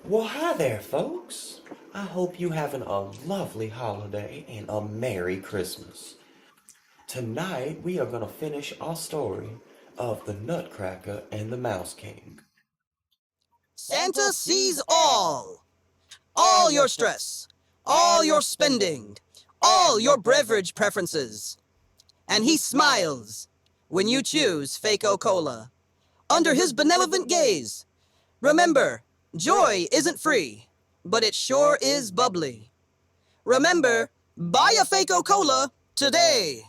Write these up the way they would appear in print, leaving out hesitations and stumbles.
Well, hi there, folks. I hope you having a lovely holiday and a Merry Christmas. Tonight, we are going to finish our story of the Nutcracker and the Mouse King. Santa sees all your stress, all your spending, all your beverage preferences. And he smiles when you choose Faco Cola. Under his benevolent gaze, remember, joy isn't free, but it sure is bubbly. Remember, buy a Faco Cola today.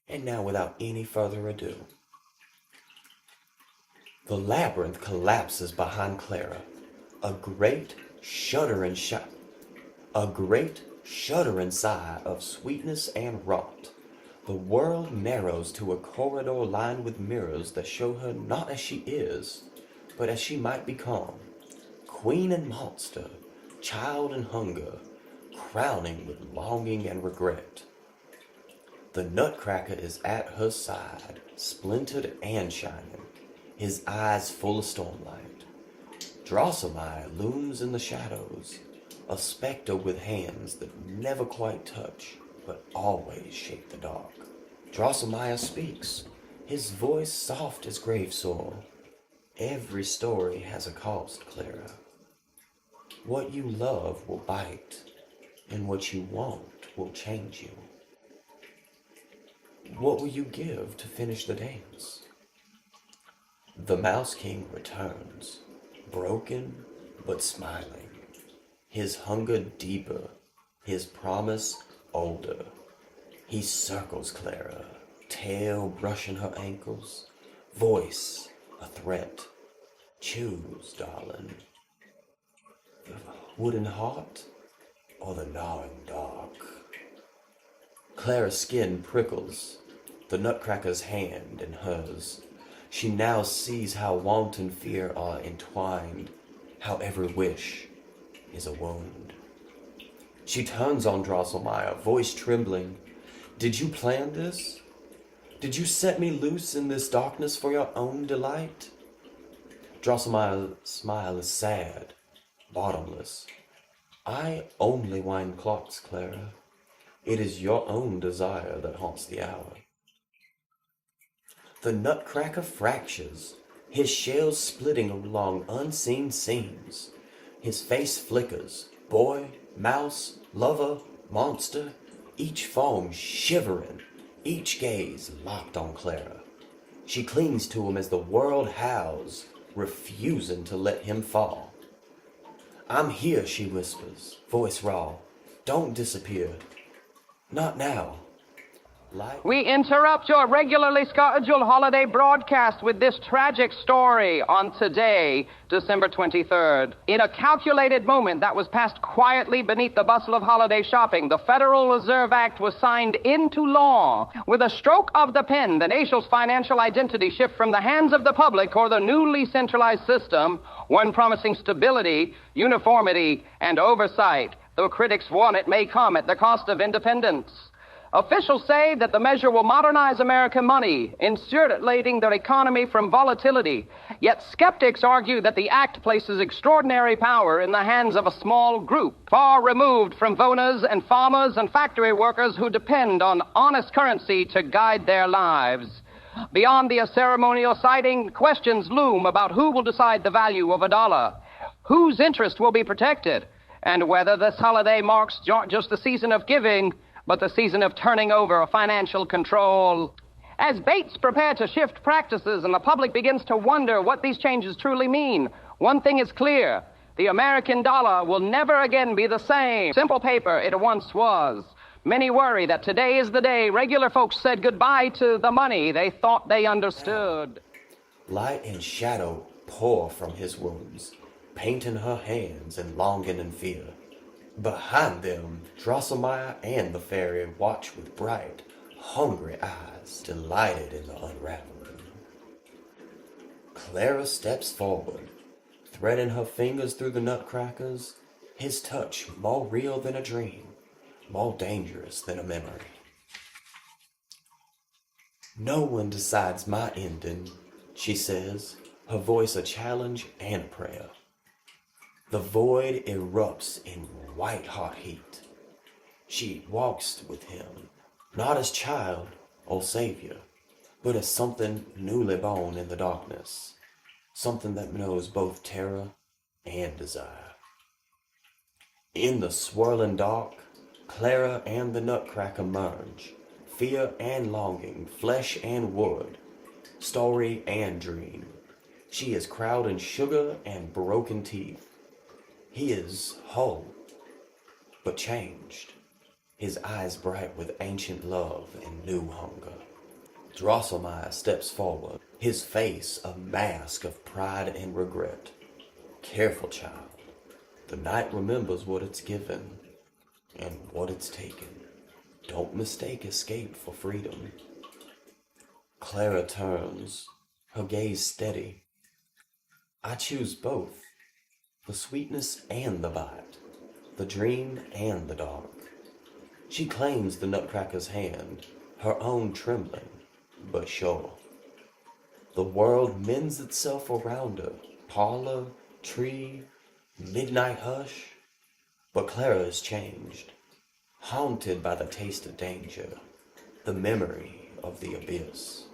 And now, without any further ado, the labyrinth collapses behind Clara. A great shuddering sigh of sweetness and rot. The world narrows to a corridor lined with mirrors that show her not as she is, but as she might become. Queen and monster, child and hunger, crowning with longing and regret. The Nutcracker is at her side, splintered and shining, his eyes full of stormlight. Drosselmeyer looms in the shadows, a spectre with hands that never quite touch, but always shake the dark. Drosselmeyer speaks, his voice soft as grave soil. Every story has a cost, Clara. What you love will bite, and what you want will change you. What will you give to finish the dance? The Mouse King returns, broken but smiling, his hunger deeper, his promise older. He circles Clara, tail brushing her ankles, voice a threat. Choose, darling, the wooden heart or the gnawing dark. Clara's skin prickles, the Nutcracker's hand in hers. She now sees how want and fear are entwined, how every wish is a wound. She turns on Drosselmeyer, voice trembling. Did you plan this? Did you set me loose in this darkness for your own delight? Drosselmeyer's smile is sad, bottomless. I only wind clocks, Clara. It is your own desire that haunts the hour. The Nutcracker fractures, his shells splitting along unseen seams. His face flickers, boy, mouse, lover, monster, each form shivering, each gaze locked on Clara. She clings to him as the world howls, refusing to let him fall. I'm here, she whispers, voice raw. Don't disappear. Not now. We interrupt your regularly scheduled holiday broadcast with this tragic story on today, December 23rd. In a calculated moment that was passed quietly beneath the bustle of holiday shopping, the Federal Reserve Act was signed into law. With a stroke of the pen, the nation's financial identity shift from the hands of the public or the newly centralized system, one promising stability, uniformity, and oversight. Though critics warn it may come at the cost of independence. Officials say that the measure will modernize American money, insulating their economy from volatility. Yet skeptics argue that the act places extraordinary power in the hands of a small group, far removed from voters and farmers and factory workers who depend on honest currency to guide their lives. Beyond the ceremonial signing, questions loom about who will decide the value of a dollar, whose interest will be protected, and whether this holiday marks just the season of giving, but the season of turning over financial control. As Bates prepare to shift practices and the public begins to wonder what these changes truly mean, one thing is clear. The American dollar will never again be the same simple paper it once was. Many worry that today is the day regular folks said goodbye to the money they thought they understood. Light and shadow pour from his wounds, painting her hands in longing and fear. Behind them, Drosselmeyer and the fairy watch with bright, hungry eyes, delighted in the unraveling. Clara steps forward, threading her fingers through the nutcrackers, his touch more real than a dream, more dangerous than a memory. No one decides my ending, she says, her voice a challenge and a prayer. The void erupts in white-hot heat. She walks with him, not as child or savior, but as something newly born in the darkness, something that knows both terror and desire. In the swirling dark, Clara and the Nutcracker merge, fear and longing, flesh and wood, story and dream. She is crowding sugar and broken teeth. He is whole, but changed, his eyes bright with ancient love and new hunger. Drosselmeyer steps forward, his face a mask of pride and regret. Careful, child. The night remembers what it's given and what it's taken. Don't mistake escape for freedom. Clara turns, her gaze steady. I choose both, the sweetness and the bite, the dream and the dark. She claims the Nutcracker's hand, her own trembling, but sure. The world mends itself around her, parlor, tree, midnight hush. But Clara is changed, haunted by the taste of danger, the memory of the abyss.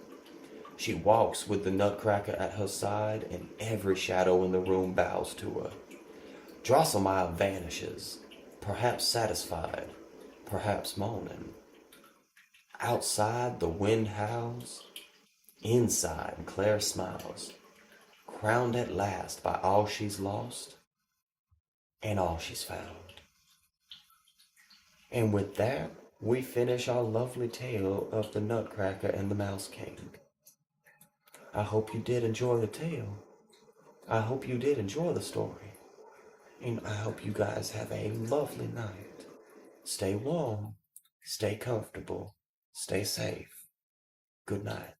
She walks with the Nutcracker at her side, and every shadow in the room bows to her. Drosselmeyer vanishes, perhaps satisfied, perhaps moaning. Outside, the wind howls. Inside, Claire smiles, crowned at last by all she's lost and all she's found. And with that, we finish our lovely tale of the Nutcracker and the Mouse King. I hope you did enjoy the tale. I hope you did enjoy the story. And I hope you guys have a lovely night. Stay warm, stay comfortable, stay safe. Good night.